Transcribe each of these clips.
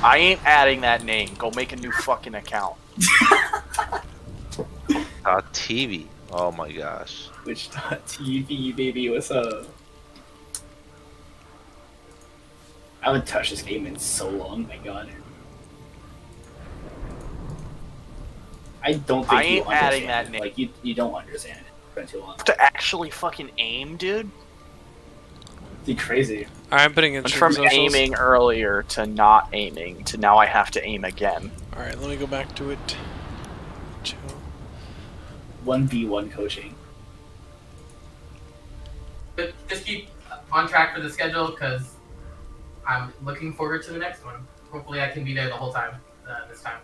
I ain't adding that name. Go make a new fucking account. TV. Oh my gosh. Twitch.tv, baby, what's up? I haven't touched this game in so long, my god. I don't think I you ain't understand adding that it. name. Like, you don't understand it. It's been too long. To actually fucking aim, dude. It's crazy. I'm putting in Went from socials. aiming earlier to not aiming to now I have to aim again. Alright, let me go back to it. 1v1 coaching. But just keep on track for the schedule, because I'm looking forward to the next one. Hopefully I can be there the whole time, this time.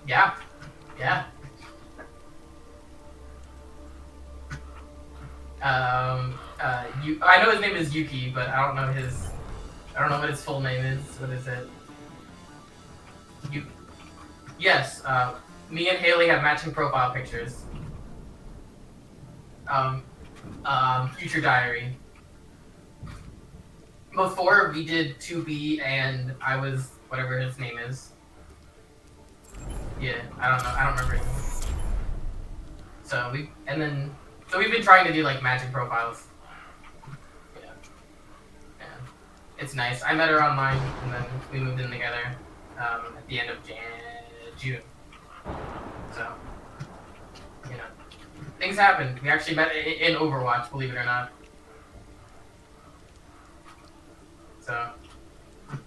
Yeah. Yeah. I know his name is Yuki, but I don't know what his full name is. What is it? Yes, me and Haley have matching profile pictures. Future Diary. Before we did 2B and I was whatever his name is. Yeah, I don't know. I don't remember his name. So we've been trying to do like matching profiles. Yeah. Yeah. It's nice. I met her online and then we moved in together at the end of June. So, you know, things happened. We actually met in Overwatch, believe it or not. So, you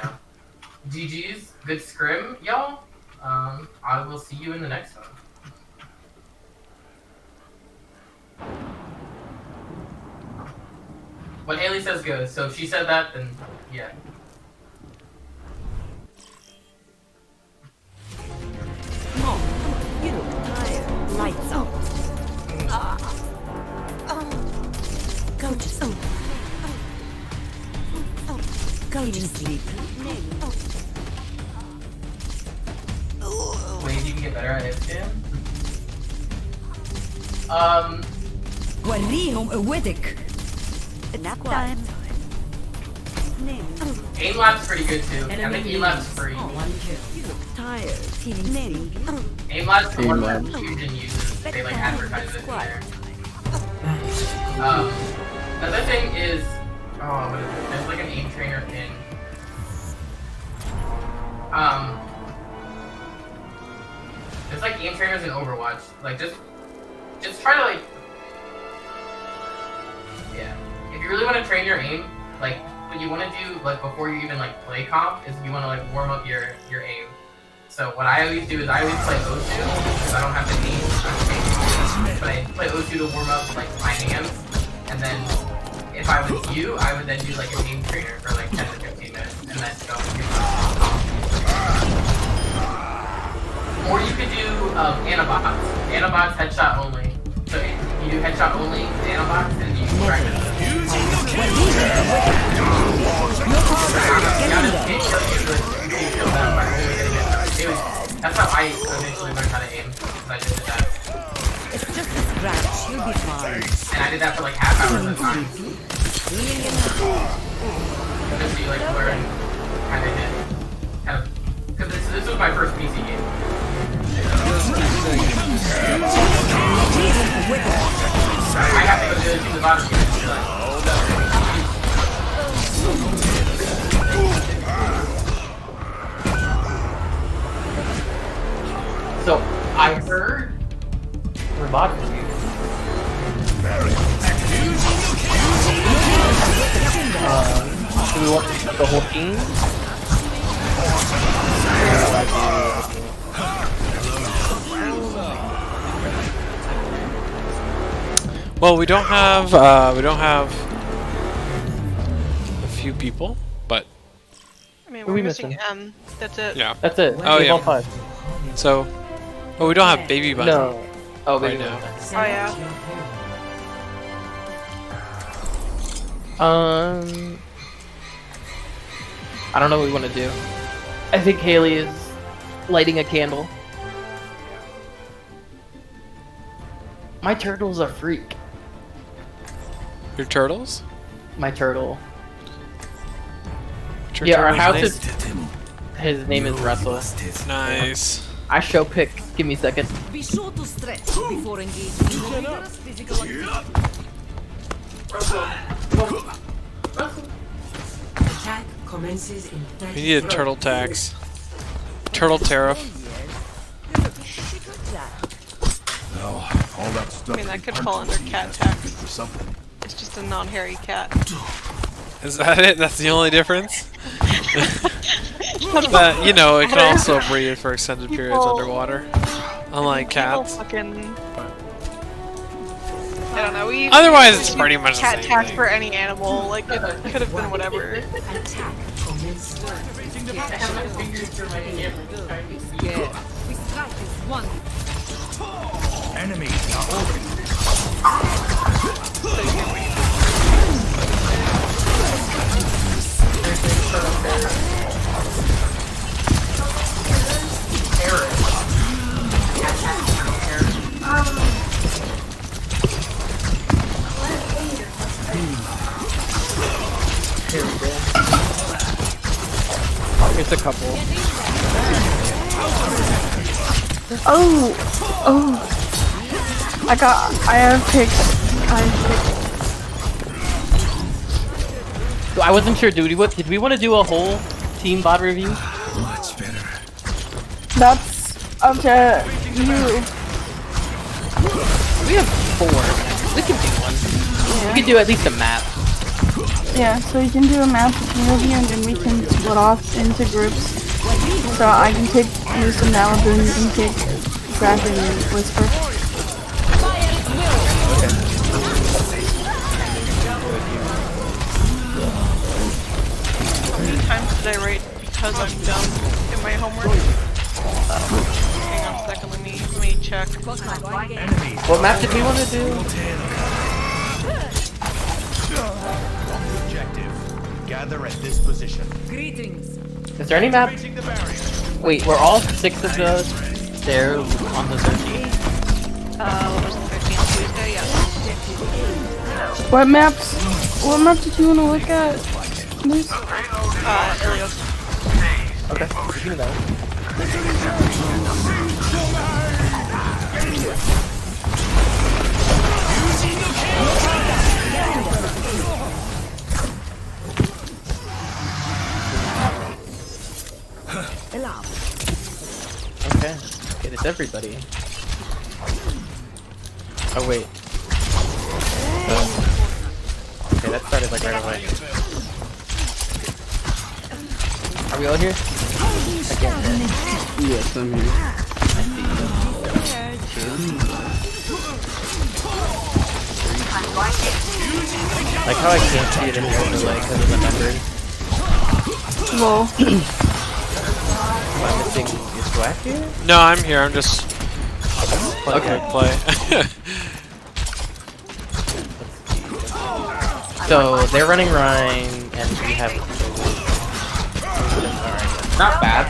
know, GG's, good scrim, y'all. I will see you in the next one. What Haley says goes. So if she said that, then yeah. Mom, you look tired. Lights out. Go to sleep. Go to sleep. Ways you can get better at it, وريهم قوتك. Nap time. Aim Lab's pretty good too. I think Aim Lab's free. You look tired. Aim Lab's the one that Fusion uses. They like advertise it in there. Another thing is, what is it? There's like an aim trainer thing. There's like aim trainers in Overwatch. Like just try to like, yeah. If you really want to train your aim, like what you want to do like before you even like play comp is you want to like warm up your aim. So what I always do is I always play O2 because I don't have to aim. But I play O2 to warm up like my hands, and then if I was you, I would then do like an aim trainer for like 10 to 15 minutes, and then go. Or you could do Anabots. Anabots headshot only. So you do headshot only Anabots, and you practice. That's how I initially learned how to aim. I just did that. It's just a scratch. You'll be fine. And I did that for like half hours at a time. Just so you like learn kind of hit. Because this was my first PC game. I have to go to the bottom here. So I heard robotic. Do we want to set the whole team? Well, we don't have a few people, but I mean, Who are we're we missing missing? M. That's it. yeah. That's it. Oh, We've yeah. all five. So, well, we don't have Baby Button. No. Oh, Right baby. now. Oh yeah. I don't know what we want to do. I think Haley is lighting a candle. My turtle's a freak. Your turtles? My turtle. What's your Yeah, our turtle's house name? is. His name is Russell. Nice. I show pick. Give me a second. Be sure to stretch before engaging in rigorous physical activity. Attack commences in 30 We need a turtle tax. Turtle tariff. I mean, that could fall under cat tax. It's just a non-hairy cat. Is that it? That's the only difference? That, you know, it can also breathe for extended periods underwater. Unlike People cats. fucking... I don't know. We Otherwise, it's pretty much the cat same tax thing. for any animal. Like it could have been whatever. Attack commences. I have my fingers through my hair. Like, trying to see. Yeah. We strike as one. Here's a couple. I have picked. I wasn't sure, dude. Did we want to do a whole team bot review? That's up to you. We have 4. We can do one. We can do at least a map. Yeah, so you can do a map review and then we can split off into groups. So I can pick Moose and Malibu and you can pick Crack and Whisper. How many times did I write because I'm dumb in my homework? Hang on a second. Let me check. What map did we want to do? Gather at this position. Greetings. Is there any map? Wait, were all 6 of those there on the 13th? What was the 13th Tuesday? Yeah. What map did you want to look at, Moose? Ilios. Okay, we can do that. Okay, it's everybody. Oh wait. Okay, that started like right away. Are we all here? Yes, I'm here. Like how I can't see it in the overlay because of the numbers. Lol. Am I missing? Is Black here? No, I'm here. I'm just Okay. play. So they're running Rhine, and we have not bad.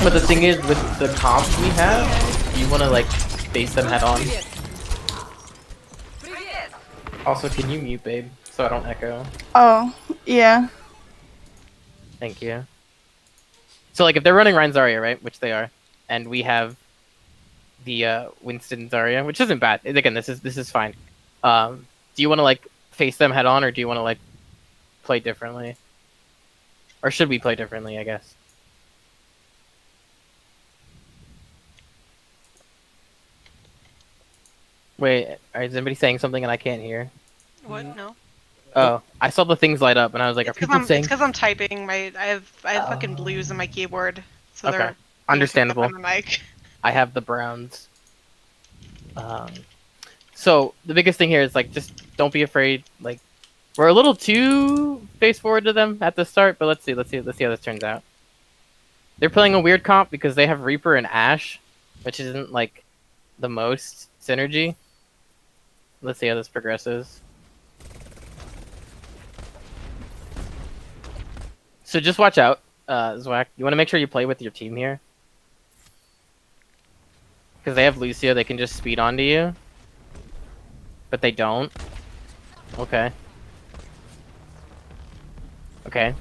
But the thing is, with the comps we have, you want to like face them head on. Also, can you mute, babe, so I don't echo? Oh, yeah. Thank you. So like, if they're running Rhine Zarya, right, which they are, and we have the Winston Zarya, which isn't bad. Again, this is fine. Do you want to like face them head on, or do you want to like play differently? Or should we play differently, I guess? Wait, is anybody saying something and I can't hear? What? No. Oh, I saw the things light up and I was like, are people saying? It's because I'm typing. I have fucking blues in my keyboard, so Okay. they're Understandable. on the mic. I have the browns. So the biggest thing here is like, just don't be afraid. Like, we're a little too face forward to them at the start, but let's see how this turns out. They're playing a weird comp because they have Reaper and Ashe, which isn't like the most synergy. Let's see how this progresses. So just watch out, Zwack. You want to make sure you play with your team here. Because they have Lucio, they can just speed onto you. But they don't? Okay. Okay.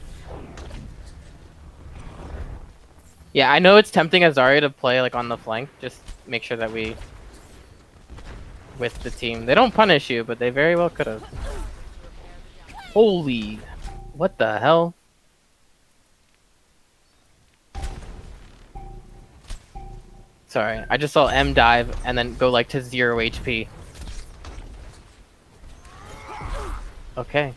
Yeah, I know it's tempting as Zarya to play like on the flank. Just make sure that we with the team. They don't punish you, but they very well could have. Holy, what the hell? Sorry, I just saw M dive and then go like to 0 HP. Okay.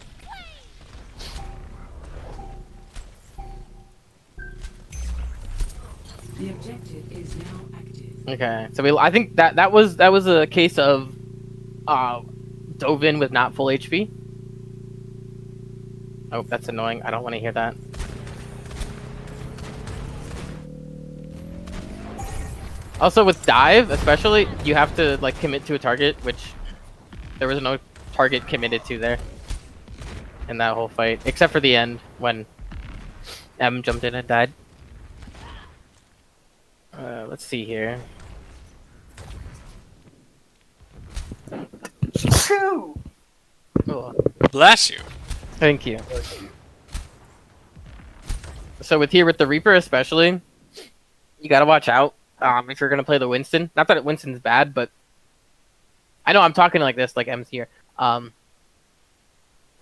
The objective is now active. Okay, so I think that was a case of dove in with not full HP. Oh, that's annoying. I don't want to hear that. Also with dive, especially, you have to like commit to a target, which there was no target committed to there in that whole fight, except for the end when M jumped in and died. Let's see here. Oh, Bless you. thank you. So with the Reaper especially, you gotta watch out if you're gonna play the Winston. Not that Winston's bad, but I know I'm talking like this, like M's here. But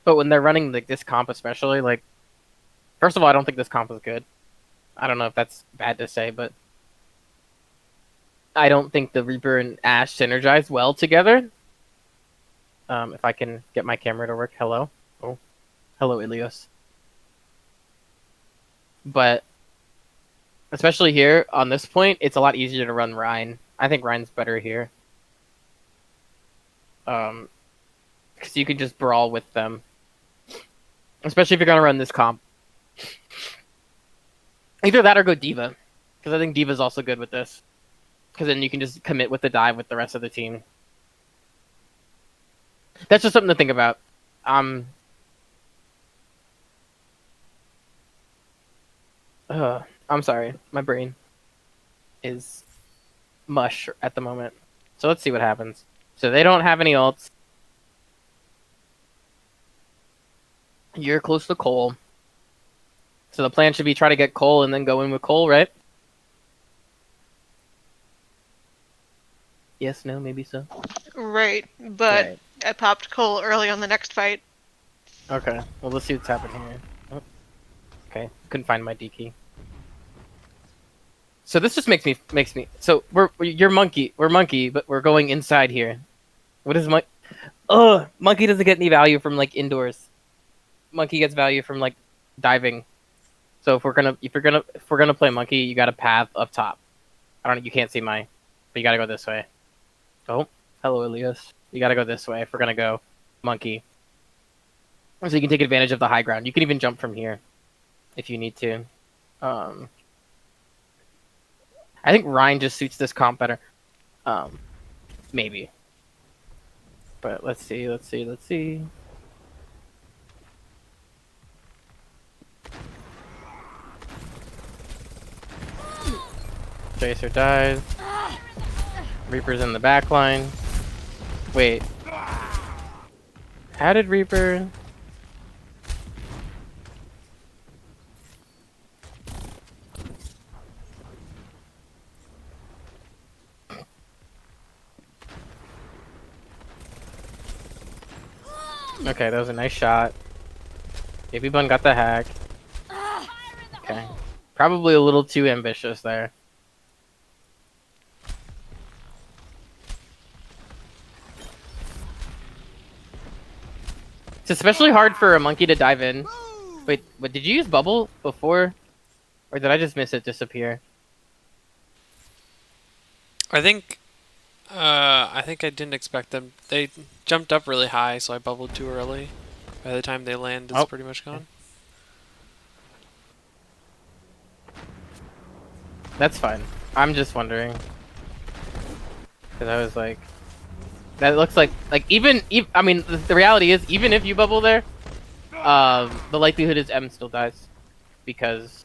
when they're running like this comp especially, like, first of all, I don't think this comp is good. I don't know if that's bad to say, but I don't think the Reaper and Ashe synergize well together. If I can get my camera to work. Hello. Oh, hello, Ilios. But especially here on this point, it's a lot easier to run Rein. I think Rein's better here. Because you can just brawl with them. Especially if you're gonna run this comp. Either that or go D.Va. Because I think D.Va's also good with this. Because then you can just commit with the dive with the rest of the team. That's just something to think about. I'm sorry. My brain is mush at the moment. So let's see what happens. So they don't have any ults. You're close to Cole. So the plan should be try to get Cole and then go in with Cole, right? Yes, no, maybe so. Right, but Right. I popped Cole early on the next fight. Okay, well, let's see what's happening here. Oh. Okay, couldn't find my D key. So this just makes me. So you're monkey. We're monkey, but we're going inside here. What is monkey? Oh, monkey doesn't get any value from like indoors. Monkey gets value from like diving. So if we're gonna play monkey, you got a path up top. I don't. You can't see my, but you gotta go this way. Oh, hello, Ilias. You gotta go this way if we're gonna go monkey. So you can take advantage of the high ground. You can even jump from here if you need to. I think Rein just suits this comp better. Maybe. But let's see. Tracer dies. Reaper's in the back line. Wait. How did Reaper... Okay, that was a nice shot. Baby Bun got the hack. Okay. Probably a little too ambitious there. It's especially hard for a monkey to dive in. Wait, but did you use bubble before? Or did I just miss it disappear? I think I didn't expect them. They jumped up really high, so I bubbled too early. By the time they land, it's pretty much gone. That's fine. I'm just wondering. Because I was like... That looks like even I mean, the reality is, even if you bubble there, the likelihood is M still dies. Because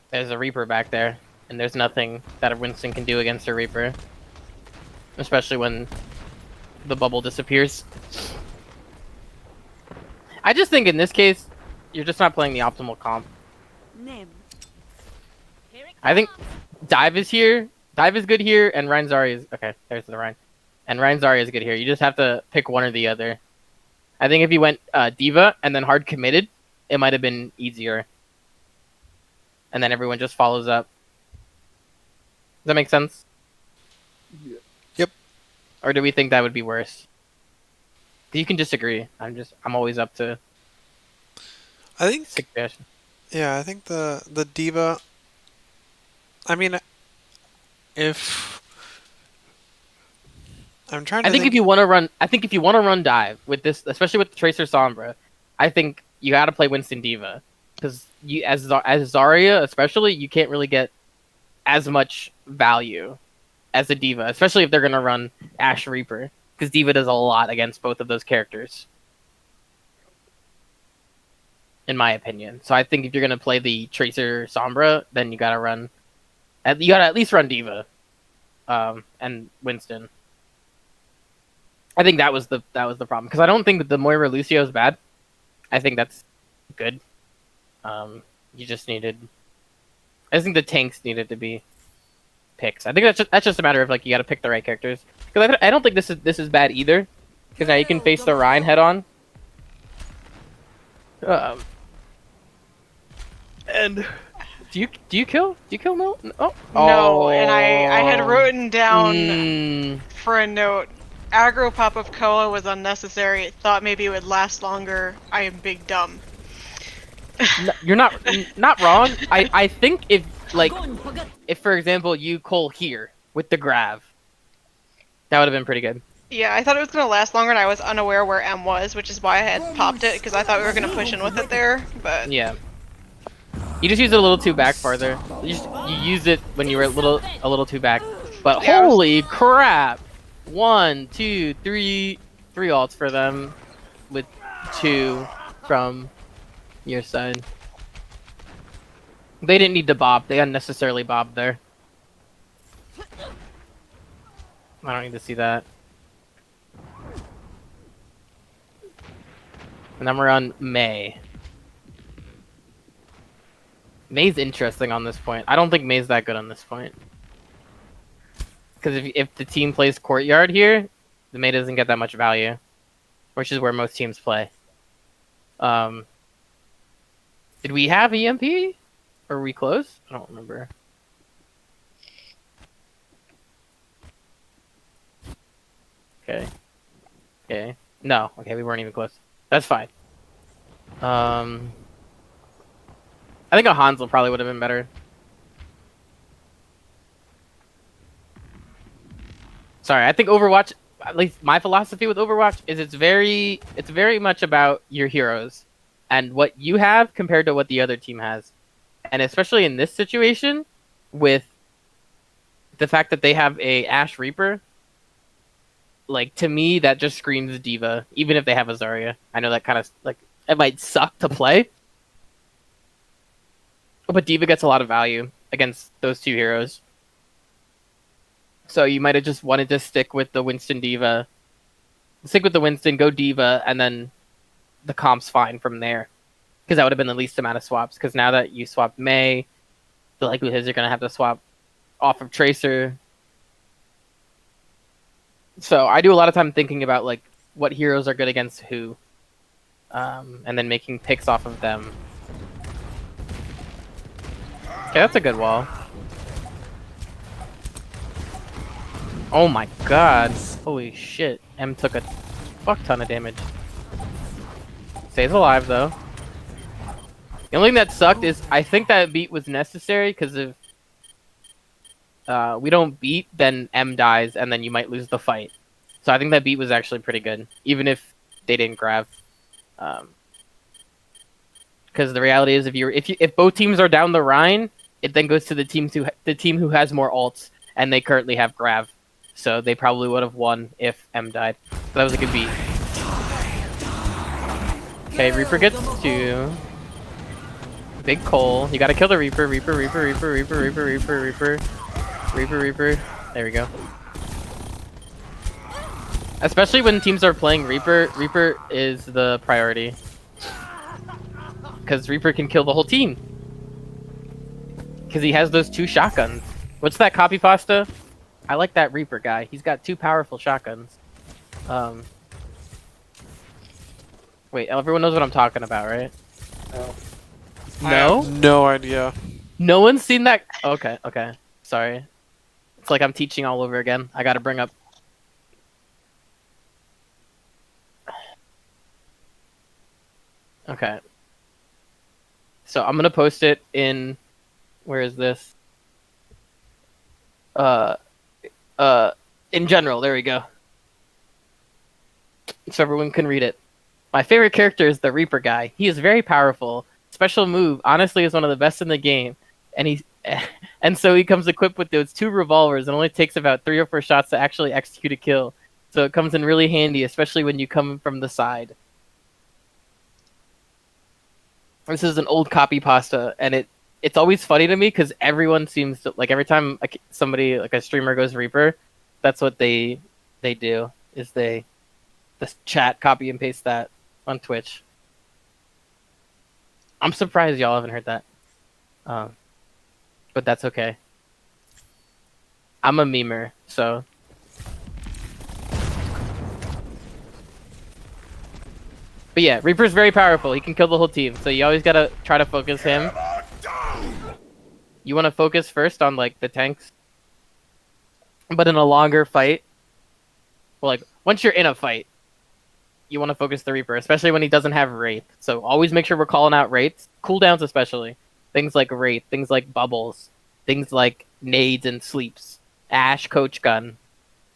there's a Reaper back there. And there's nothing that a Winston can do against a Reaper. Especially when the bubble disappears. I just think in this case, you're just not playing the optimal comp. Name. I think Dive is here. Dive is good here, and Rein Zarya is okay. There's the Rein, and Rein Zarya is good here. You just have to pick one or the other. I think if you went Diva and then hard committed, it might have been easier. And then everyone just follows up. Does that make sense? Yep. Or do we think that would be worse? You can disagree. I'm always up to I think suggestion. yeah, I think the diva. I mean, if I'm trying to I think if you want to run dive with this, especially with the Tracer Sombra, I think you got to play Winston Diva because you as Zarya especially you can't really get as much value as a Diva, especially if they're gonna run Ash Reaper because Diva does a lot against both of those characters, in my opinion. So I think if you're gonna play the Tracer Sombra, then you gotta at least run Diva, and Winston. I think that was the problem because I don't think that the Moira Lucio is bad. I think that's good. You just needed. I think the tanks needed to be picked. I think that's just a matter of like you got to pick the right characters. Because I don't think this is bad either. Because now you can face the Rein head on. And do you kill Mil? Oh No, and I had written down for a note. Aggro pop of Koa was unnecessary. Thought maybe it would last longer. I am big dumb. No, you're not wrong. I think if for example you Cole here with the Grav, that would have been pretty good. Yeah, I thought it was gonna last longer, and I was unaware where M was, which is why I had popped it because I thought we were gonna push in with it there. But Yeah. You just use it a little too back farther. You use it when you were a little too back. But Yeah, holy crap! 1, 2, 3 ults for them, with 2 from your side. They didn't need to bob. They unnecessarily bobbed there. I don't need to see that. And then we're on Mei. Mei's interesting on this point. I don't think Mei's that good on this point. Because if the team plays Courtyard here, the Mei doesn't get that much value. Which is where most teams play. Did we have EMP? Or were we close? I don't remember. Okay. Okay. No. Okay, we weren't even close. That's fine. I think a Hansel probably would have been better. Sorry, I think Overwatch, at least my philosophy with Overwatch, is it's very much about your heroes and what you have compared to what the other team has. And especially in this situation, with the fact that they have a Ash Reaper, like, to me, that just screams Diva, even if they have a Zarya. I know that kind of, like, it might suck to play, but Diva gets a lot of value against those two heroes. So you might have just wanted to stick with the Winston Diva. Stick with the Winston, go Diva, and then the comp's fine from there. Because that would have been the least amount of swaps. Because now that you swapped Mei, the likelihood is you're going to have to swap off of Tracer. So I do a lot of time thinking about like what heroes are good against who. And then making picks off of them. Okay, that's a good wall. Oh my god. Holy shit. M took a fuck ton of damage. Stays alive though. The only thing that sucked is I think that beat was necessary because if we don't beat, then M dies and then you might lose the fight. So I think that beat was actually pretty good, even if they didn't grab. Because the reality is, if both teams are down the Rhine, it then goes to the team who has more ults, and they currently have Grav, so they probably would have won if M died. So that was a good beat. Okay, Reaper gets 2. Big Cole. You gotta kill the Reaper. Reaper. There we go. Especially when teams are playing Reaper. Reaper is the priority. Because Reaper can kill the whole team. Because he has those 2 shotguns. What's that copy pasta? I like that Reaper guy. He's got 2 powerful shotguns. Wait, everyone knows what I'm talking about, right? I No? have no idea. No one's seen that? Okay, okay. Sorry. It's like I'm teaching all over again. I gotta bring up... Okay. So I'm gonna post it in... Where is this? In general, there we go. So everyone can read it. My favorite character is the Reaper guy. He is very powerful. Special move, honestly, is one of the best in the game. And so he comes equipped with those 2 revolvers and only takes about 3 or 4 shots to actually execute a kill. So it comes in really handy, especially when you come from the side. This is an old copy pasta, and it's always funny to me because everyone seems to, like, every time somebody, like a streamer goes Reaper, that's what they do, is the chat copy and paste that on Twitch. I'm surprised y'all haven't heard that. But that's okay. I'm a memer, so... But yeah, Reaper's very powerful. He can kill the whole team, so you always gotta try to focus him. You want to focus first on, like, the tanks. But in a longer fight... Well, like, once you're in a fight, you want to focus the Reaper, especially when he doesn't have Wraith. So always make sure we're calling out Wraiths. Cooldowns especially. Things like Wraith, things like Bubbles, things like Nades and Sleeps. Ash, Coach Gun.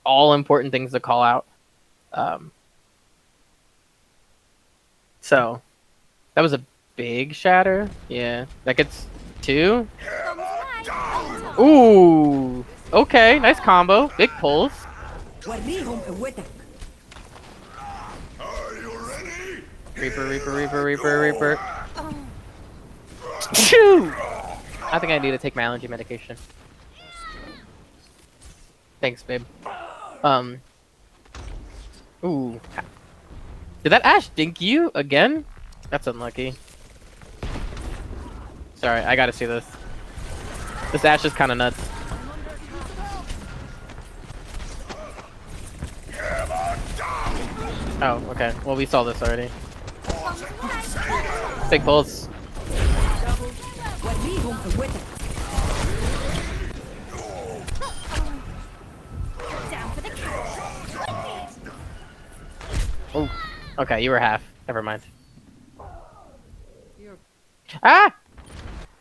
All important things to call out. So, that was a big shatter. Yeah, that gets 2. Ooh, okay, nice combo. Big pulls. Reaper, Reaper, Reaper, Reaper, Reaper. Shoo! I think I need to take my allergy medication. Thanks, babe. Ooh. Did that Ash dink you again? That's unlucky. Sorry, I gotta see this. This Ash is kind of nuts. Oh, okay. Well, we saw this already. Big pulse. Oh, okay, you were half. Never mind. Ah!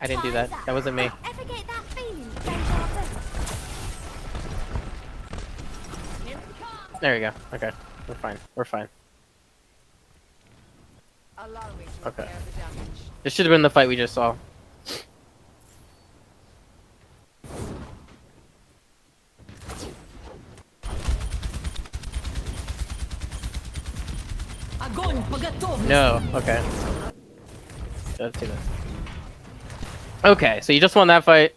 I didn't do that. That wasn't me. There we go. Okay, we're fine. We're fine. Okay. This should have been the fight we just saw. No, okay. Let's see this. Okay, so you just won that fight.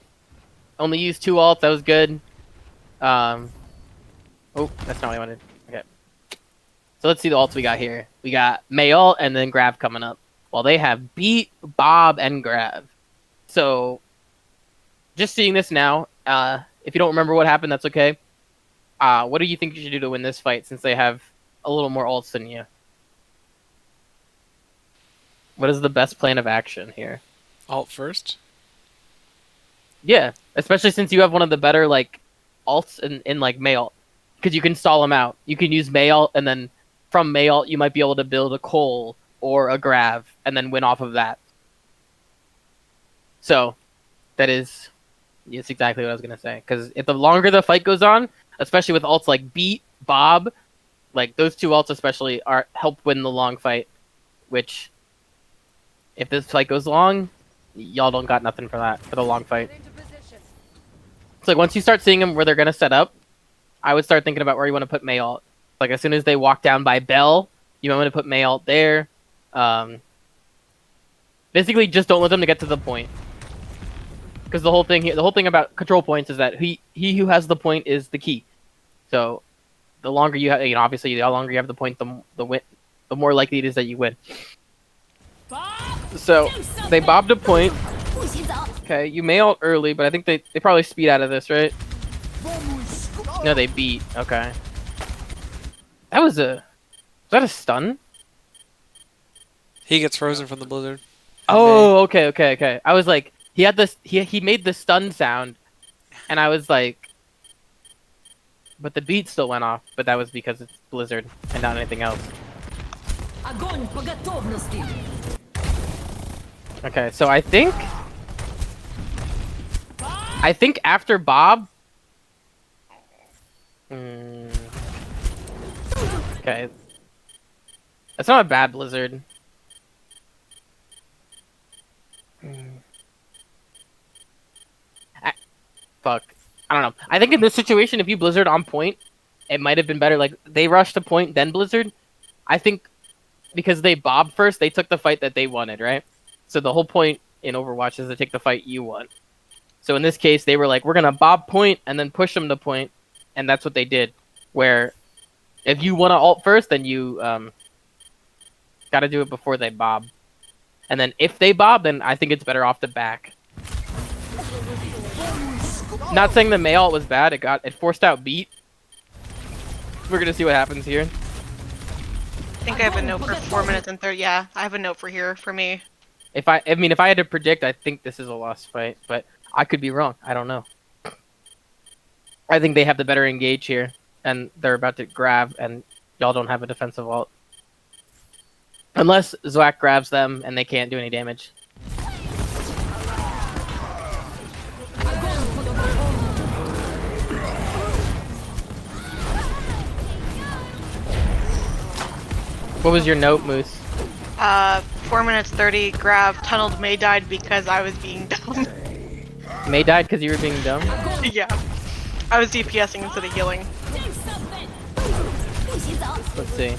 Only used 2 ults, that was good. Oh, that's not what I wanted. Okay. So let's see the ults we got here. We got Mei ult and then Grav coming up. Well, they have Beat, Bob, and Grav. So, just seeing this now, if you don't remember what happened, that's okay. What do you think you should do to win this fight since they have a little more ults than you? What is the best plan of action here? Alt first? Yeah, especially since you have one of the better, like, ults in like, Mei ult. Because you can stall them out. You can use Mei ult, and then from Mei ult, you might be able to build a Cole or a Grav, and then win off of that. So, that's exactly what I was going to say. Because if the longer the fight goes on, especially with ults like Beat, Bob, like, those 2 ults especially help win the long fight, which... If this fight goes long, y'all don't got nothing for that, for the long fight. It's like once you start seeing them where they're going to set up, I would start thinking about where you want to put Mei ult. Like as soon as they walk down by Bell, you might want to put Mei ult there. Basically, just don't let them to get to the point. Because the whole thing about control points is that he who has the point is the key. So the longer you have, obviously, the longer you have the point, the more likely it is that you win. So they bobbed a point. Okay, you may ult early, but I think they probably speed out of this, right? No, they beat. Okay. Was that a stun? He gets frozen from the blizzard. Oh, okay. I was like, he had this. He made the stun sound, and I was like, but the beat still went off. But that was because it's blizzard and not anything else. Okay, so I think after Bob. Okay, that's not a bad blizzard. Fuck. I don't know. I think in this situation, if you blizzard on point, it might have been better. Like, they rushed to point, then blizzard. I think because they bobbed first, they took the fight that they wanted, right? So the whole point in Overwatch is to take the fight you want. So in this case, they were like, we're going to bob point and then push them to point. And that's what they did. Where if you want to ult first, then you got to do it before they bob. And then if they bob, then I think it's better off the back. Not saying the Mei ult was bad. It forced out beat. We're gonna see what happens here. I think I have a note for 4 minutes and 30. Yeah, I have a note for here for me. If I had to predict, I think this is a lost fight, but I could be wrong. I don't know. I think they have the better engage here, and they're about to grab, and y'all don't have a defensive ult. Unless Zwack grabs them and they can't do any damage. What was your note, Moose? 4 minutes 30, grab, tunneled, Mei died because I was being dumb. Mei died because you were being dumb? Yeah. I was DPSing instead of healing. Let's see.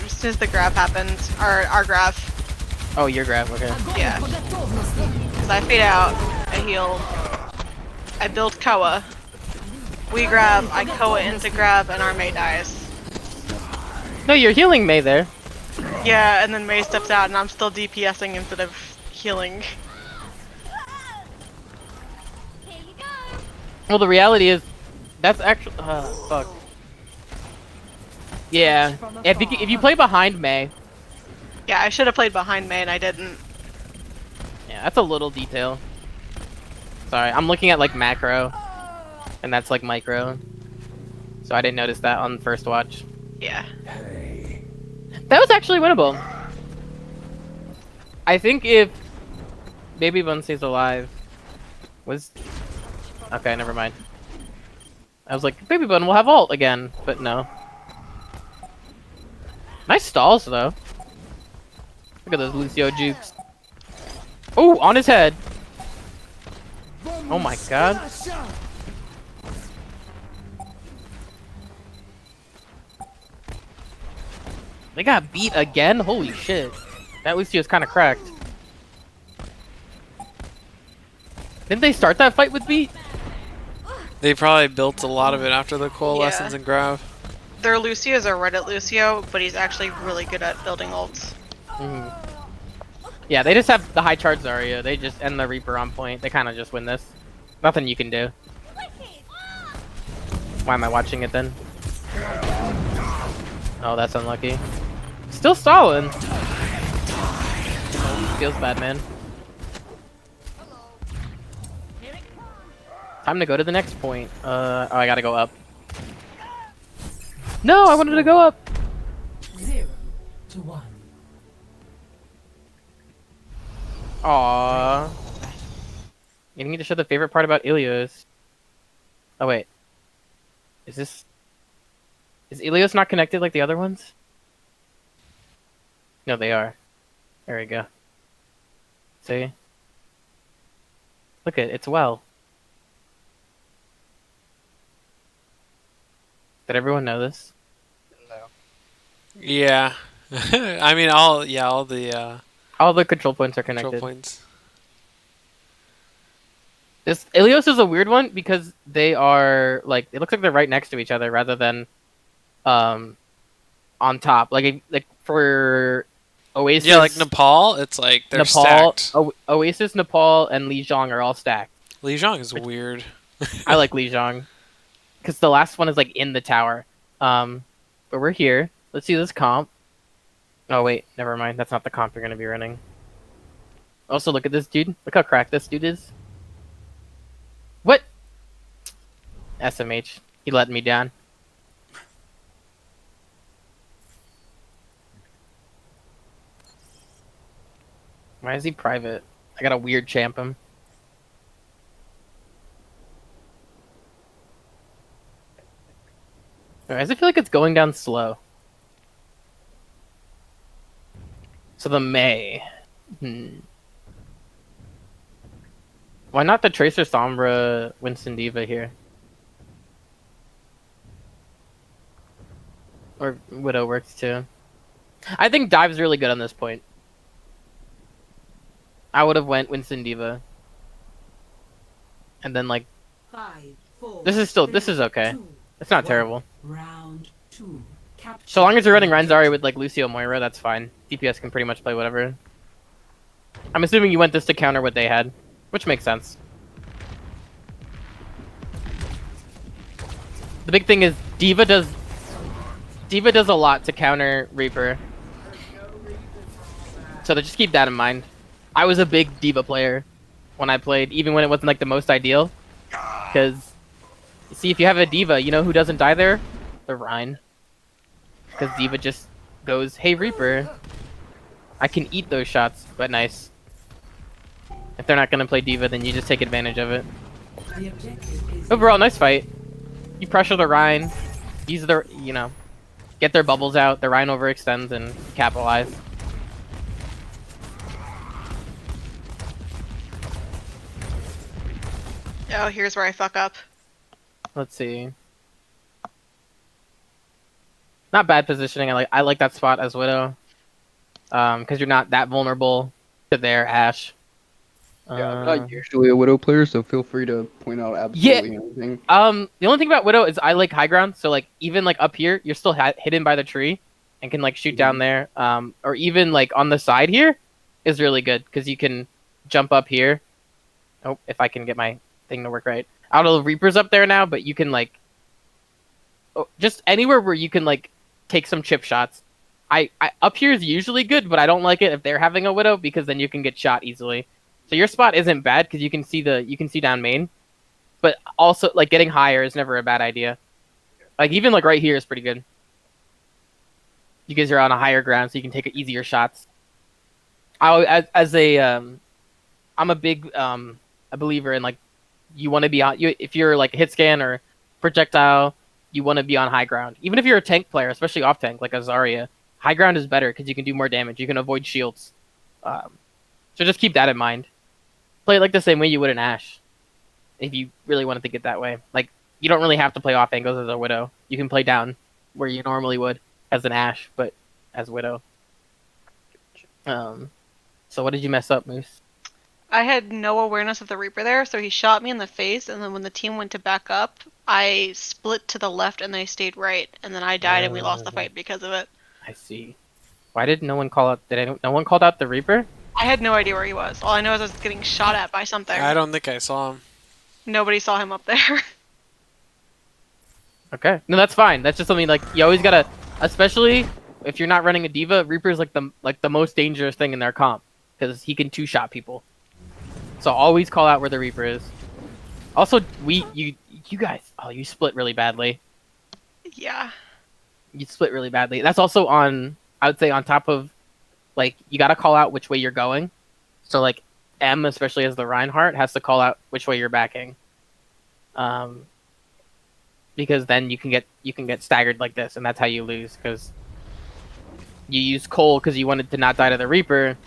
As soon as the grab happened, our grab. Oh, your grab, okay. Yeah. So I fade out, I heal, I build Koa. We grab, I Koa into grab, and our Mei dies. No, you're healing Mei there. Yeah, and then Mei steps out, and I'm still DPSing instead of healing. Well, the reality is, that's actually... fuck. Yeah, if you play behind Mei... Yeah, I should have played behind Mei, and I didn't. Yeah, that's a little detail. Sorry, I'm looking at, like, macro. And that's, like, micro. So I didn't notice that on the first watch. Yeah. That was actually winnable. I think if Baby Bun stays alive was... Okay, never mind. I was like, Baby Bun will have ult again, but no. Nice stalls, though. Look at those Lucio jukes. Oh, on his head. Oh my god. They got beat again? Holy shit. That Lucio's kind of cracked. Didn't they start that fight with beat? They probably built a lot of it after the coalescence Yeah. and grav. Their Lucio's a Reddit Lucio, but he's actually really good at building ults. Yeah, they just have the high charge Zarya. They just end the Reaper on point. They kind of just win this. Nothing you can do. Why am I watching it then? Oh, that's unlucky. Still stalling. Oh, feels bad, man. Time to go to the next point. Oh, I gotta go up. No, I wanted to go up. 0 to 1. Aww. You need to show the favorite part about Ilios. Oh wait. Is Ilios not connected like the other ones? No, they are. There we go. See? Look it's well. Did everyone know this? Yeah. I mean, all the All the control points are control connected. points. This Ilios is a weird one because they are like it looks like they're right next to each other rather than on top. Like for Oasis. Yeah, like Nepal, it's like they're Nepal, stacked. Oasis, Nepal, and Lijiang are all stacked. Lijiang is weird. I like Lijiang because the last one is like in the tower. But we're here. Let's see this comp. Oh wait, never mind. That's not the comp you're gonna be running. Also, look at this dude. Look how cracked this dude is. What? SMH. He let me down. Why is he private? I got a weird champ him. Why does it feel like it's going down slow? So the Mei. Why not the Tracer Sombra Winston Diva here? Or Widow works too. I think Dive's really good on this point. I would have went Winston Diva. And then like 5, 4, this is okay. 2, It's not 1. terrible. Round 2. Capture So long as you're running Reinzari with like Lucio Moira, that's fine. DPS can pretty much play whatever. I'm assuming you went this to counter what they had, which makes sense. The big thing is Diva does a lot to counter Reaper. So just keep that in mind. I was a big Diva player when I played, even when it wasn't like the most ideal. Because, see, if you have a Diva, you know who doesn't die there? The Rein. Because Diva just goes, hey Reaper, I can eat those shots, but nice. If they're not going to play Diva, then you just take advantage of it. the objective is Overall, nice fight. You pressure the Rein, use their, get their bubbles out, the Rein overextends and capitalize. Oh, here's where I fuck up. Let's see. Not bad positioning. I like that spot as Widow. Because you're not that vulnerable to their Ashe. Yeah, I'm not usually a Widow player, so feel free to point out absolutely anything. The only thing about Widow is I like high ground, so like even like up here, you're still hidden by the tree and can like shoot down there. Or even like on the side here is really good because you can jump up here. Oh, if I can get my thing to work right. I don't know, Reaper's up there now, but you can like just anywhere where you can like take some chip shots. I up here is usually good, but I don't like it if they're having a Widow because then you can get shot easily. So your spot isn't bad because you can see down main, but also like getting higher is never a bad idea. Like even like right here is pretty good. You guys are on a higher ground, so you can take easier shots. I'm a big a believer in like you want to be on if you're like a hit scan or projectile, you want to be on high ground. Even if you're a tank player, especially off tank like a Zarya, high ground is better because you can do more damage. You can avoid shields. So just keep that in mind. Play it like the same way you would an Ashe. If you really want to think it that way. Like, you don't really have to play off angles as a Widow. You can play down where you normally would as an Ashe, but as Widow. So what did you mess up, Moose? I had no awareness of the Reaper there, so he shot me in the face, and then when the team went to back up, I split to the left and they stayed right, and then I died and we lost the fight because of it. I see. Why did no one call out... no one called out the Reaper? I had no idea where he was. All I know is I was getting shot at by something. I don't think I saw him. Nobody saw him up there. Okay. No, that's fine. That's just something like you always gotta, especially if you're not running a Diva, Reaper's like the most dangerous thing in their comp because he can two-shot people. So always call out where the Reaper is. Also, you guys, you split really badly. Yeah. You split really badly. That's also on, I would say, on top of, like, you gotta call out which way you're going. So like M, especially as the Reinhardt, has to call out which way you're backing. Because then you can get staggered like this, and that's how you lose. Because you used Cole because you wanted to not die to the Reaper,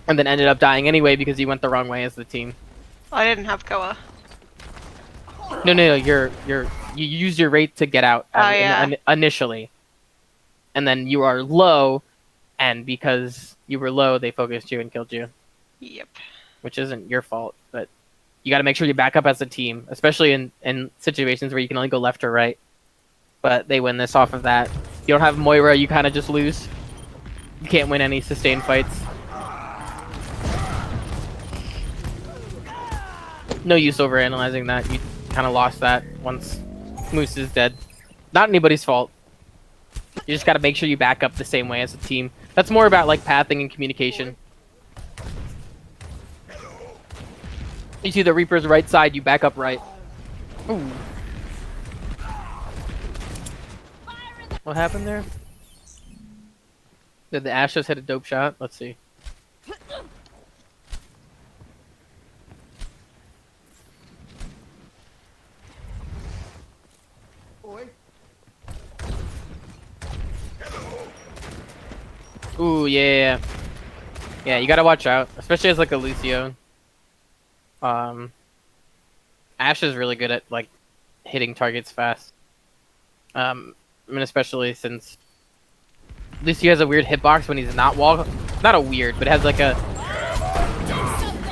and then ended up dying anyway because you went the wrong way as the team. I didn't have Koa. No. You used your rate to get out initially, and then you are low, and because you were low, they focused you and killed you. Yep. Which isn't your fault, but you got to make sure you back up as a team, especially in situations where you can only go left or right. But they win this off of that. You don't have Moira, you kind of just lose. You can't win any sustained fights. No use overanalyzing that. You kind of lost that once Moose is dead. Not anybody's fault. You just got to make sure you back up the same way as a team. That's more about like pathing and communication. You see the Reaper's right side, you back up right. Ooh. What happened there? Did the Ashe just hit a dope shot? Let's see. Ooh, yeah. Yeah, you gotta watch out. Especially as like a Lucio. Ashe is really good at like hitting targets fast. I mean, especially since Lucio has a weird hitbox when he's not wall. Not a weird, but it has like a.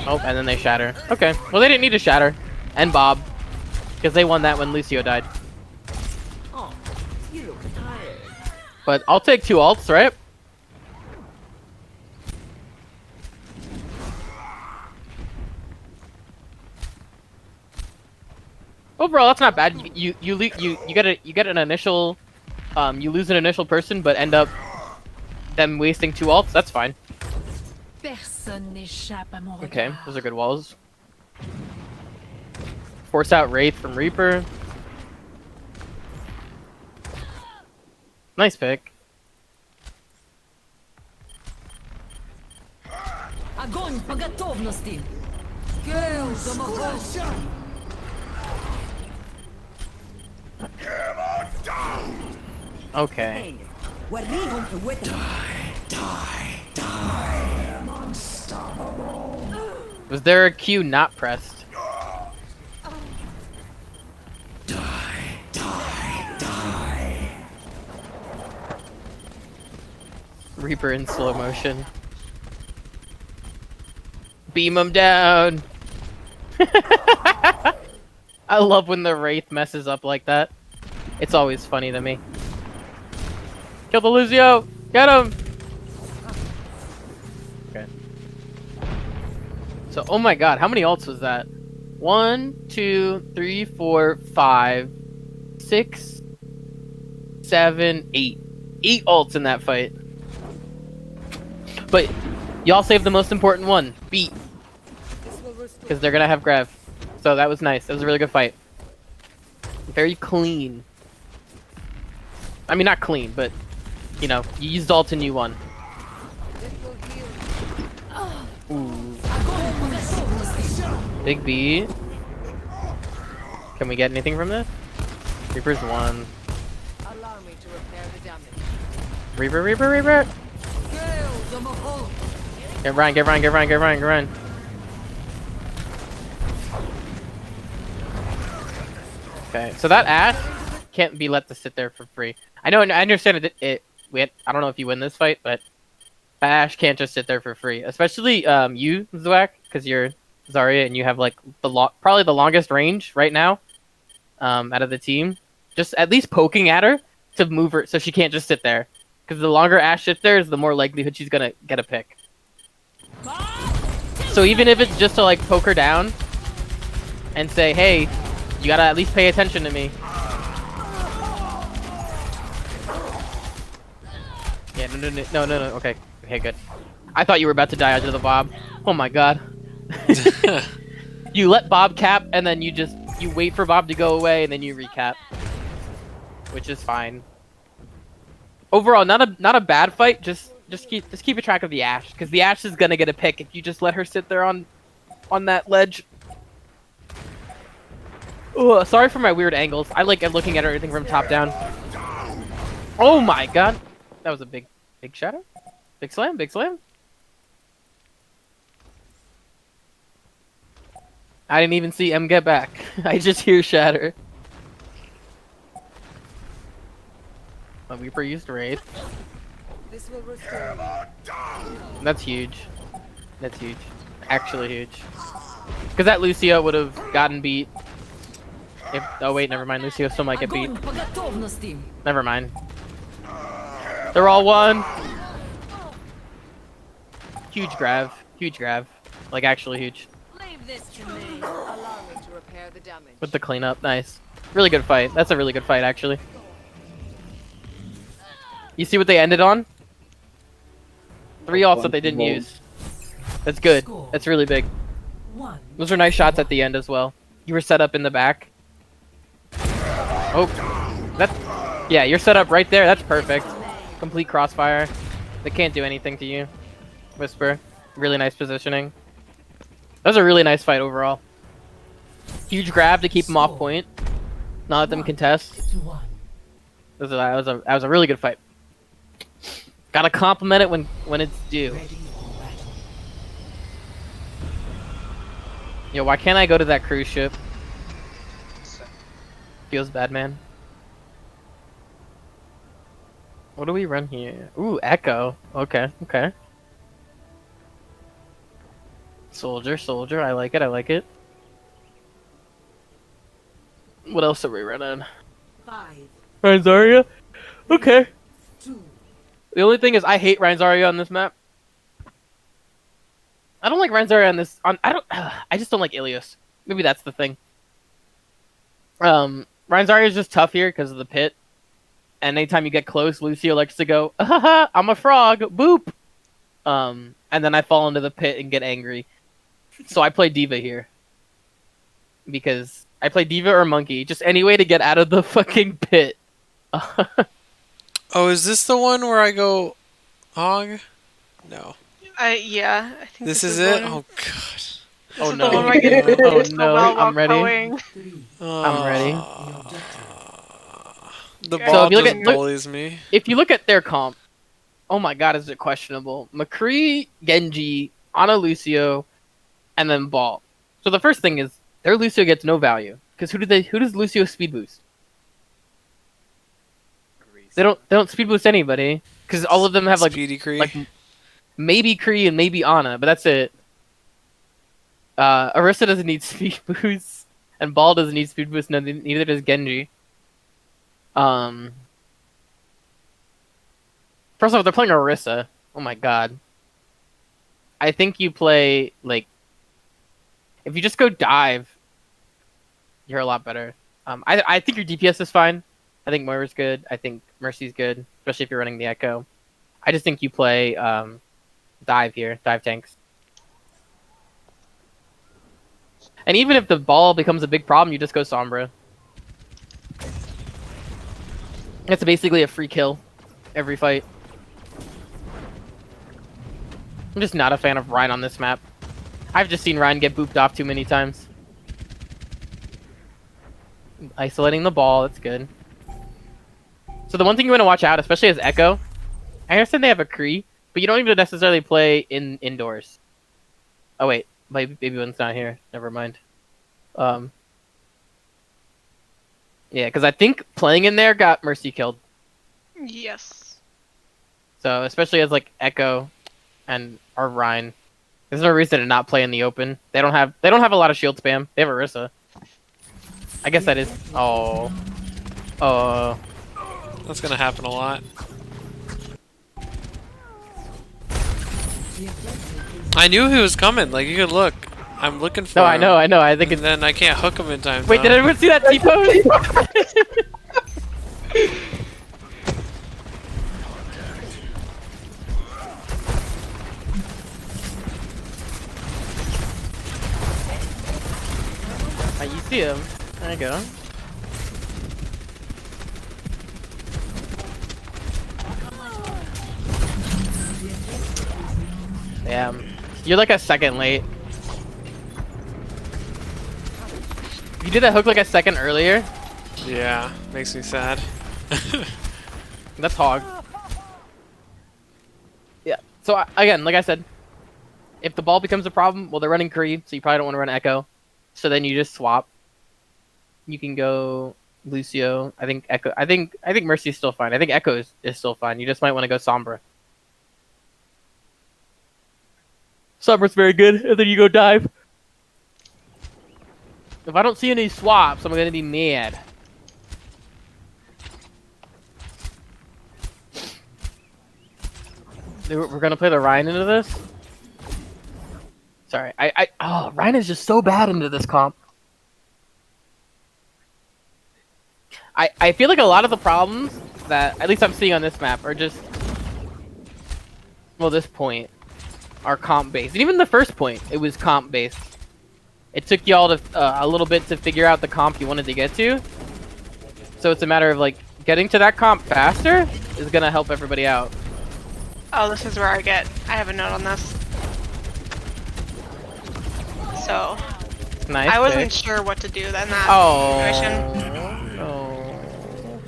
Oh, and then they shatter. Okay, well they didn't need to shatter, and Bob, because they won that when Lucio died. Oh, you look tired. But I'll take 2 ults, right? Overall, that's not bad. You get an initial, you lose an initial person, but end up them wasting 2 ults. That's fine. Okay, those are good walls. Force out Wraith from Reaper. Nice pick. Огонь по готовности. Girl, Okay. Was there a Q not pressed? Reaper in slow motion. Beam him down! I love when the Wraith messes up like that. It's always funny to me. Kill the Lucio! Get him! Okay. So, oh my god, how many ults was that? 1, 2, 3, 4, 5, 6, 7, 8. 8 ults in that fight. But y'all saved the most important one, beat. Because they're gonna have Grav. So that was nice. That was a really good fight. Very clean. I mean, not clean, but, you know, you used ult and you won. Ooh. Big B. Can we get anything from this? Reaper's 1. Allow me to repair the damage. Reaper, Reaper, Reaper! Get Ryan, get Ryan, get Ryan, get Ryan, get Ryan. Okay, so that Ashe can't be let to sit there for free. I know, I understand I don't know if you win this fight, but Ashe can't just sit there for free. Especially you, Zwak, because you're Zarya and you have like probably the longest range right now out of the team. Just at least poking at her to move her so she can't just sit there. Because the longer Ashe sits there, is the more likelihood she's gonna get a pick. So even if it's just to like poke her down and say, hey, you gotta at least pay attention to me. Yeah, no, okay, good. I thought you were about to die under the Bob. Oh my god. You let Bob cap and then you wait for Bob to go away and then you recap. Which is fine. Overall, not a bad fight, just keep a track of the Ashe, because the Ashe is gonna get a pick if you just let her sit there on that ledge. Ugh, sorry for my weird angles. I like looking at everything from top down. Oh my god. That was a big shatter. Big slam, big slam. I didn't even see M get back. I just hear shatter. Oh, Reaper used Wraith. This will restore. That's huge. That's huge. Actually huge. Because that Lucio would have gotten beat. If, oh wait, never mind. Lucio still might get beat. Огонь по готовности. Never mind. They're all one. Huge grav. Huge grav. Like actually huge. Leave this to me. Allow me to repair the damage. With the cleanup. Nice. Really good fight. That's a really good fight actually. You see what they ended on? 3 ults that they didn't use. That's good. That's really big. Those are nice shots at the end as well. You were set up in the back. Oh, that's yeah. You're set up right there. That's perfect. Complete crossfire. They can't do anything to you. Whisper. Really nice positioning. That was a really nice fight overall. Huge grab to keep them off point. Not let them contest. That was a really good fight. Gotta compliment it when it's due. Yo, why can't I go to that cruise ship? Feels bad, man. What do we run here? Ooh, Echo. Okay, okay. Soldier. I like it. What else are we running? 5, Ryan Zarya? Okay. 2, The only thing is I hate Ryan Zarya on this map. I don't like Ryan Zarya on this. I just don't like Ilios. Maybe that's the thing. Ryan Zarya is just tough here because of the pit. And anytime you get close, Lucio likes to go, "Ahaha, I'm a frog, boop." And then I fall into the pit and get angry. So I play D.Va here. Because I play D.Va or Monkey. Just any way to get out of the fucking pit. Oh, is this the one where I go hog? No. Yeah, I think This is it? one. Oh god. This Oh is no. the one where I get Oh pissed no, while I'm ready. going. I'm ready. The So ball if you look just at- bullies me. If you look at their comp, oh my god, is it questionable? McCree, Genji, Ana Lucio, and then Ball. So the first thing is their Lucio gets no value because who does Lucio speed boost? They don't speed boost anybody because all of them have like Speedy Cree. like maybe Kree and maybe Ana, but that's it. Orisa doesn't need speed boost, and Ball doesn't need speed boost. Neither does Genji. First off, they're playing Orisa. Oh my god. I think you play like if you just go dive, you're a lot better. I think your DPS is fine. I think Moira's good. I think Mercy's good, especially if you're running the Echo. I just think you play dive here, dive tanks. And even if the ball becomes a big problem, you just go Sombra. It's basically a free kill every fight. I'm just not a fan of Ryan on this map. I've just seen Ryan get booped off too many times. Isolating the ball, that's good. So the one thing you want to watch out, especially as Echo, I understand they have a Kree, but you don't even necessarily play indoors. Oh wait, Baby One's not here. Never mind. Yeah, because I think playing in there got Mercy killed. Yes. So especially as like Echo or Ryan, there's no reason to not play in the open. They don't have a lot of shield spam. They have Orisa. I guess that is. Oh. That's gonna happen a lot. I knew he was coming. Like you could look. I'm looking for. No, him. I know. I think And then I can't hook him in time. Wait, did anyone see that T-pose? You see him. There you go. Damn. You're like a second late. You did that hook like a second earlier? Yeah, makes me sad. That's hog. Yeah. So again, like I said, if the ball becomes a problem, well, they're running Kree, so you probably don't want to run Echo. So then you just swap. You can go Lucio. I think Echo. I think Mercy's still fine. I think Echo is still fine. You just might want to go Sombra. Sombra's very good, and then you go dive. If I don't see any swaps, I'm gonna be mad. We're gonna play the Ryan into this? Sorry, Ryan is just so bad into this comp. I feel like a lot of the problems that, at least I'm seeing on this map, are just, well, this point, are comp-based. And even the first point, it was comp-based. It took y'all to a little bit to figure out the comp you wanted to get to. So it's a matter of, like, getting to that comp faster is gonna help everybody out. Oh, this is where I have a note on this. So, Nice. I wasn't pick. sure what to do in that situation. Oh.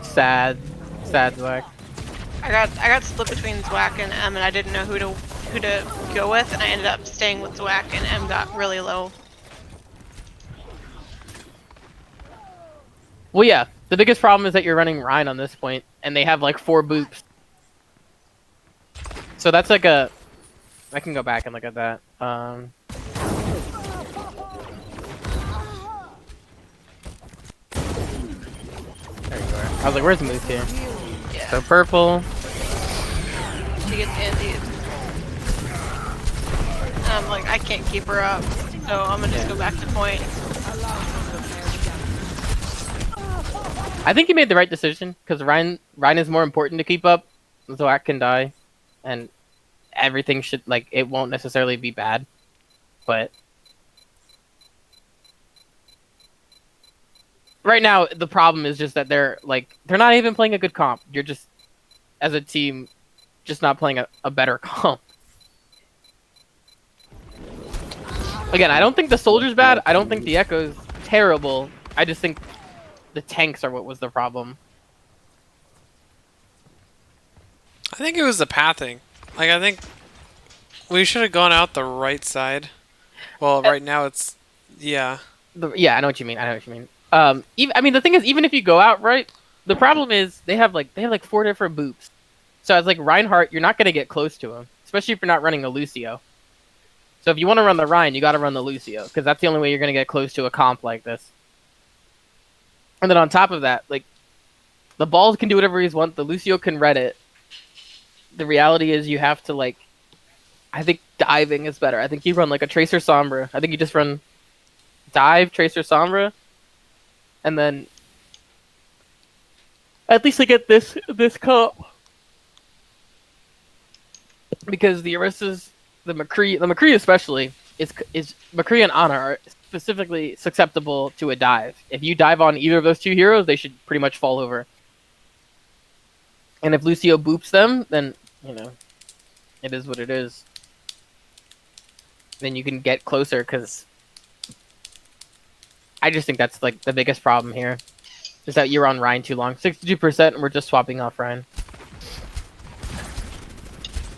Sad. Sad, Zwack. I got split between Zwack and M, and I didn't know who to go with, and I ended up staying with Zwack, and M got really low. Well, yeah. The biggest problem is that you're running Ryan on this point, and they have like 4 boops. So that's like a... I can go back and look at that. There you are. I was like, where's the move here? Yeah. So purple. She gets antied. And I'm like, I can't keep her up, so I'm gonna just go back to point. I think you made the right decision, because Ryan is more important to keep up. Zwack can die. And everything should, like, it won't necessarily be bad. But right now, the problem is just that they're not even playing a good comp. You're just, as a team, just not playing a better comp. Again, I don't think the Soldier's bad. I don't think the Echo's terrible. I just think the tanks are what was the problem. I think it was the pathing. Like, I think we should have gone out the right side. Well, right now it's... Yeah. Yeah, I know what you mean. I mean, the thing is, even if you go out right, the problem is they have like 4 different boops. So as like Reinhardt, you're not gonna get close to him, especially if you're not running a Lucio. So if you want to run the Ryan, you got to run the Lucio, because that's the only way you're gonna get close to a comp like this. And then on top of that, like, the balls can do whatever he's want. The Lucio can red it. The reality is you have to, like, I think diving is better. I think you run like a Tracer Sombra. I think you just run dive, Tracer Sombra, and then at least I get this comp. Because the Orissa's, the McCree especially, is McCree and Ana are specifically susceptible to a dive. If you dive on either of those 2 heroes, they should pretty much fall over. And if Lucio boops them, then, you know, it is what it is. Then you can get closer, because I just think that's, like, the biggest problem here. Is that you're on Ryan too long. 62%, and we're just swapping off Ryan.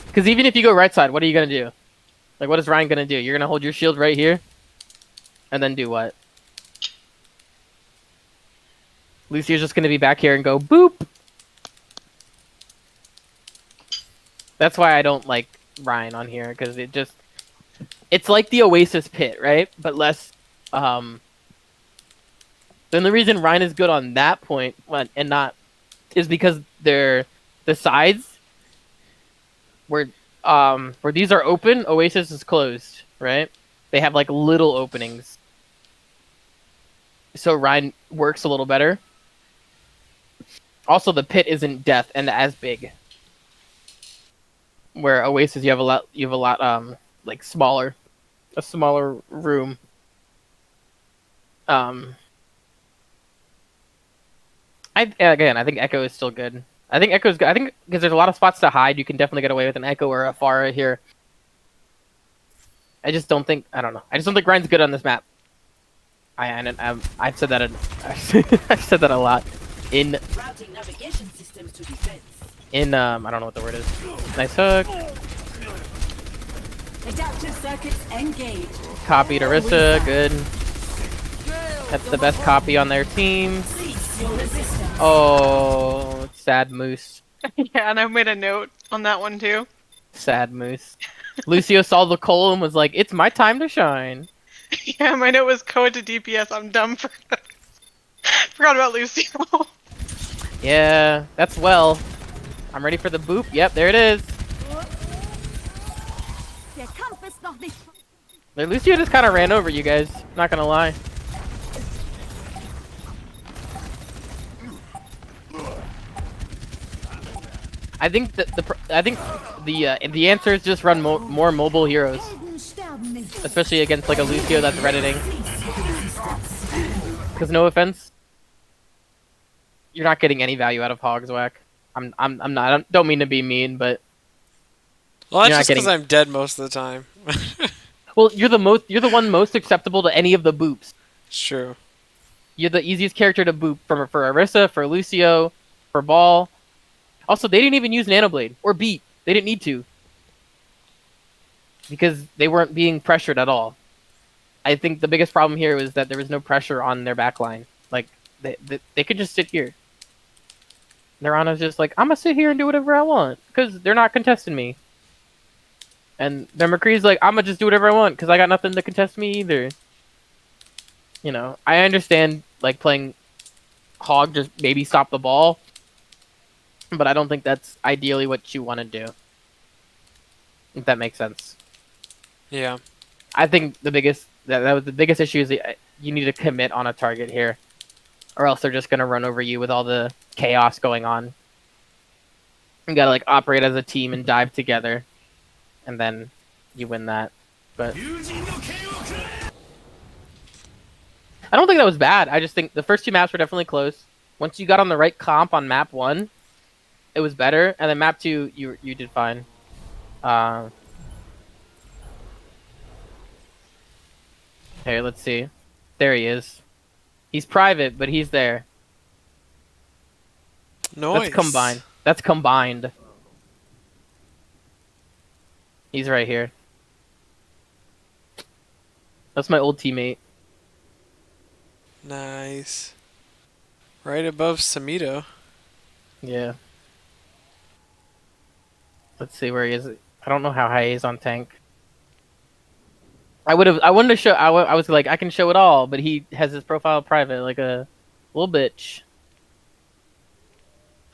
Because even if you go right side, what are you going to do? Like, what is Ryan going to do? You're going to hold your shield right here? And then do what? Lucio's just going to be back here and go, boop! That's why I don't like Ryan on here, because it's like the Oasis pit, right? But less, then the reason Ryan is good on that point, and not, is because the sides, where these are open, Oasis is closed, right? They have, like, little openings. So Ryan works a little better. Also, the pit isn't depth and as big. Where Oasis, you have a lot, like, a smaller room. I think Echo is still good. I think Echo's good. I think because there's a lot of spots to hide, you can definitely get away with an Echo or a Pharah here. I just don't think Ryan's good on this map. I've said that I've said that a lot. I don't know what the word is. Nice hook. Adaptive circuits engaged. Copied Orisa, good. That's the best copy on their team. Oh, sad Moose. Yeah, and I made a note on that one too. Sad Moose. Lucio saw the coal and was like, "It's my time to shine." Yeah, my note was Koa to DPS. I'm dumb for forgot about Lucio. Yeah, that's well. I'm ready for the boop. Yep, there it is. Der Kampf ist noch nicht. Like, Lucio just kind of ran over you guys. Not gonna lie. I think that the answer is just run more mobile heroes, Helden sterben nicht. especially against like a Lucio that's redditing. Because no offense, you're not getting any value out of Hogswhack. I'm not. I don't mean to be mean, but Well, You're that's not just because getting- I'm dead most of the time. well, you're the one most acceptable to any of the boops. It's true. You're the easiest character to boop for Orisa, for Lucio, for Ball. Also, they didn't even use Nanoblade or Beat. They didn't need to. Because they weren't being pressured at all. I think the biggest problem here was that there was no pressure on their backline. Like, they could just sit here. Narana's just like, I'm gonna sit here and do whatever I want. Because they're not contesting me. And then McCree's like, I'm gonna just do whatever I want. Because I got nothing to contest me either. You know, I understand, like, playing Hog, just maybe stop the ball. But I don't think that's ideally what you want to do. If that makes sense. Yeah. I think the biggest that was the biggest issue is that you need to commit on a target here, or else they're just gonna run over you with all the chaos going on. You gotta like operate as a team and dive together, and then you win that. But I don't think that was bad. I just think the first two maps were definitely close. Once you got on the right comp on map 1, it was better, and then map 2 you did fine. Here, let's see. There he is. He's private, but he's there. Noise. That's combined. That's combined. He's right here. That's my old teammate. Nice. Right above Samito. Yeah. Let's see where he is. I don't know how high he is on tank. I wanted to show. I was like, I can show it all, but he has his profile private, like a little bitch.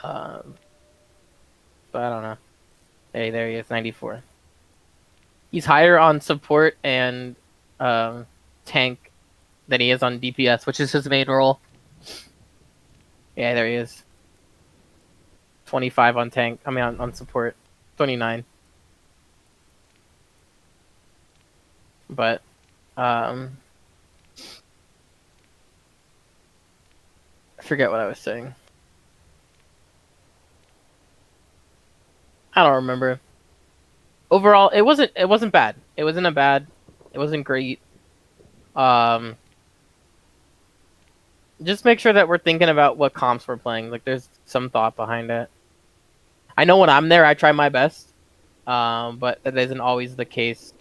But I don't know. Hey, there he is, 94. He's higher on support and tank than he is on DPS, which is his main role. Yeah, there he is. 25 on tank. I mean, on support. 29. But, I forget what I was saying. I don't remember. Overall, it wasn't bad. It wasn't great. Just make sure that we're thinking about what comps we're playing. Like, there's some thought behind it. I know when I'm there, I try my best. But that isn't always the case.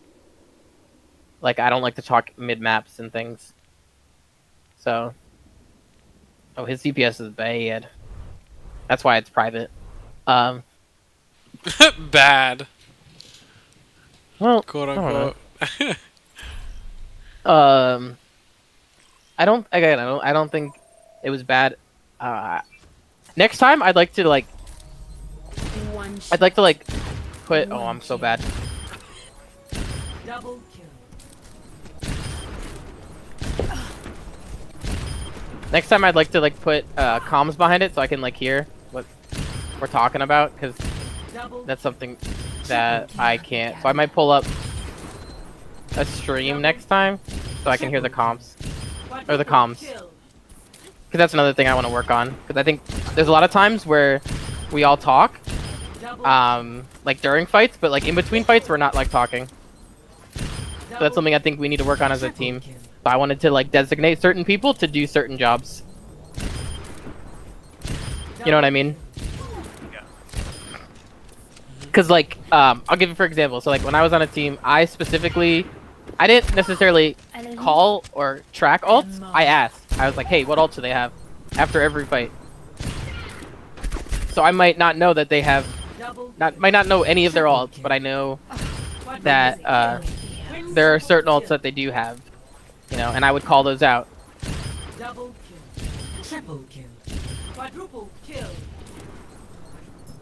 Like, I don't like to talk mid-maps and things. So. Oh, his CPS is bad. That's why it's private. Bad. Well, Quote I don't unquote. I don't think it was bad. Next time, I'd like to put. Oh, I'm so bad. Double kill. Next time, I'd like to put comms behind it so I can hear what we're talking about, because that's something that I can't. So I might pull up a stream next time so I can hear the comms. Or the comms. Because that's another thing I want to work on. Because I think there's a lot of times where we all talk, during fights, but in between fights we're not talking. So that's something I think we need to work on as a team. So I wanted to designate certain people to do certain jobs. You know what I mean? Because I'll give you for example. So when I was on a team, I didn't necessarily call or track ults. I asked. I was like, hey, what ults do they have? After every fight. So I might not know that they have, might not know any of their ults, but I know that there are certain ults that they do have. You know, and I would call those out. Double kill. Triple kill. Quadruple kill.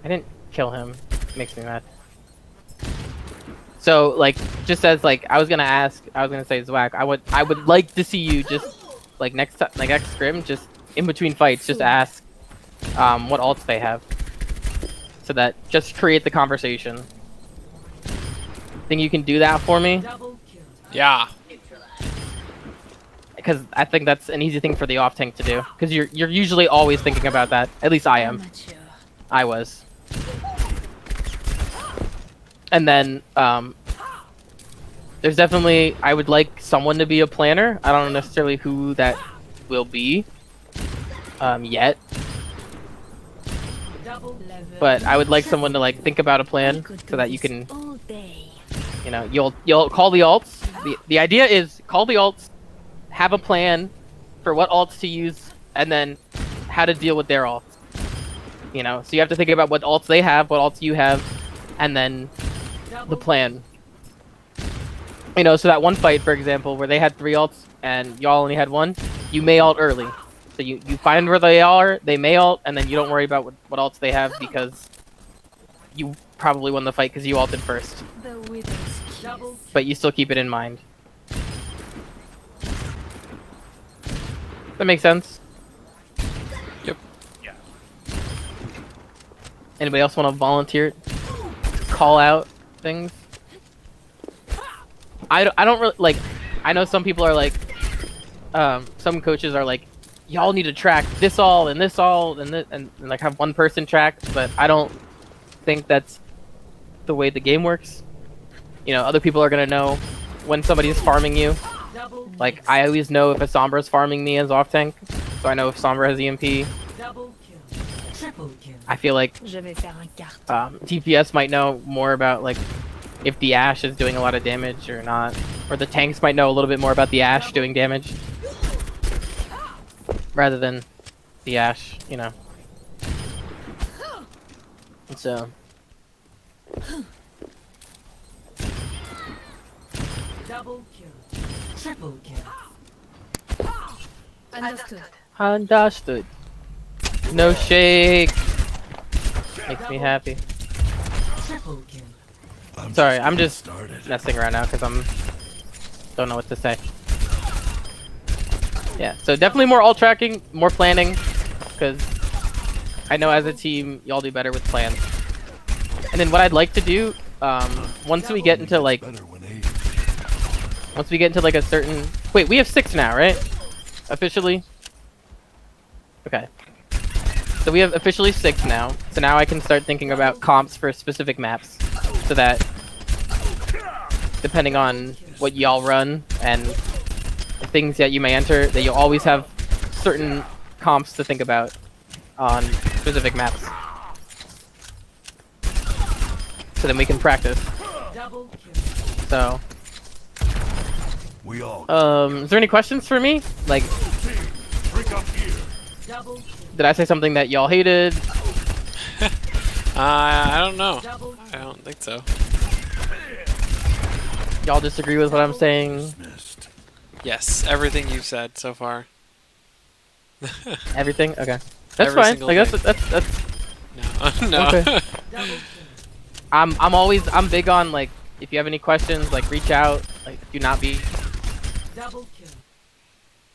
I didn't kill him. Makes me mad. So like, just as like, I was gonna say Zwack, I would like to see you just like next scrim, just in between fights, just ask what ults they have, so that just create the conversation. Think you can do that for me? Double kill. Yeah. Because I think that's an easy thing for the off tank to do. Because you're usually always thinking about that. At least I am. I was. And then there's definitely, I would like someone to be a planner. I don't know necessarily who that will be yet. But I would like someone to like think about a plan so that you can, you know, you'll call the alts. The idea is call the alts, have a plan for what alts to use, and then how to deal with their alts. You know, so you have to think about what alts they have, what alts you have, and then the plan. You know, so that one fight, for example, where they had 3 alts and y'all only had 1, you may ult early. So you find where they are, they may ult, and then you don't worry about what alts they have because you probably won the fight because you ulted first. But you still keep it in mind. That makes sense? Yep. Yeah. Anybody else want to volunteer? Call out things? I don't really, like, I know some people are like, some coaches are like, y'all need to track this all and this all and this, and like have one person track, but I don't think that's the way the game works. You know, other people are gonna know when somebody is farming you. Like, I always know if a Sombra is farming me as off tank, so I know if Sombra has EMP. I feel like TPS might know more about like if the Ashe is doing a lot of damage or not, or the tanks might know a little bit more about the Ashe doing damage rather than the Ashe, you know. So Double kill. Triple kill. understood. No shake. Makes me happy. Triple kill. Sorry, I'm just messing around now because don't know what to say. Yeah, so definitely more alt tracking, more planning, because I know as a team y'all do better with plans. And then what I'd like to do, once we get into like a certain, wait, we have 6 now, right? Officially. Okay. So we have officially 6 now. So now I can start thinking about comps for specific maps, so that depending on what y'all run and the things that you may enter, that you'll always have certain comps to think about on specific maps. So then we can practice. So, is there any questions for me? Like, did I say something that y'all hated? I don't know. I don't think so. Y'all disagree with what I'm saying? Yes, everything you've said so far. Everything? Okay. That's Every fine. single Like thing. that's No. No. Okay. I'm big on like, if you have any questions, like reach out. Like, do not be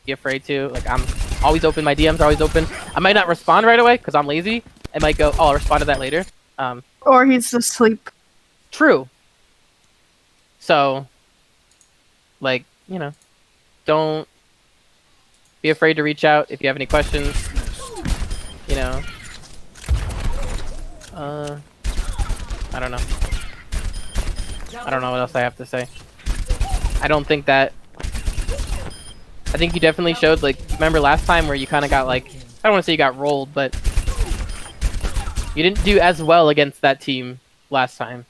afraid to. Like, I'm always open. My DMs are always open. I might not respond right away because I'm lazy. I might go, oh, I'll respond to that later. Or he's asleep. True. So, like, you know, don't be afraid to reach out if you have any questions. You know. I don't know. I don't know what else I have to say. I don't think that... I think you definitely showed, like, remember last time where you kind of got, like, I don't want to say you got rolled, but you didn't do as well against that team last time.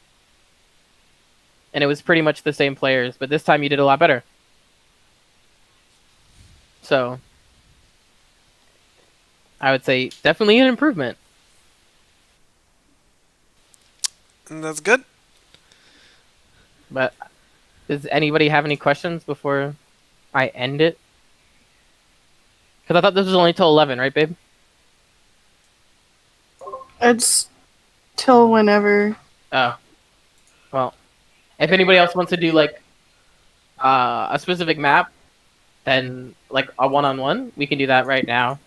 And it was pretty much the same players, but this time you did a lot better. So, I would say definitely an improvement. That's good. But does anybody have any questions before I end it? Because I thought this was only till 11, right, babe? It's till whenever. Oh. Well, if anybody else wants to do, like, a specific map, then, like, a one-on-one, we can do that right now.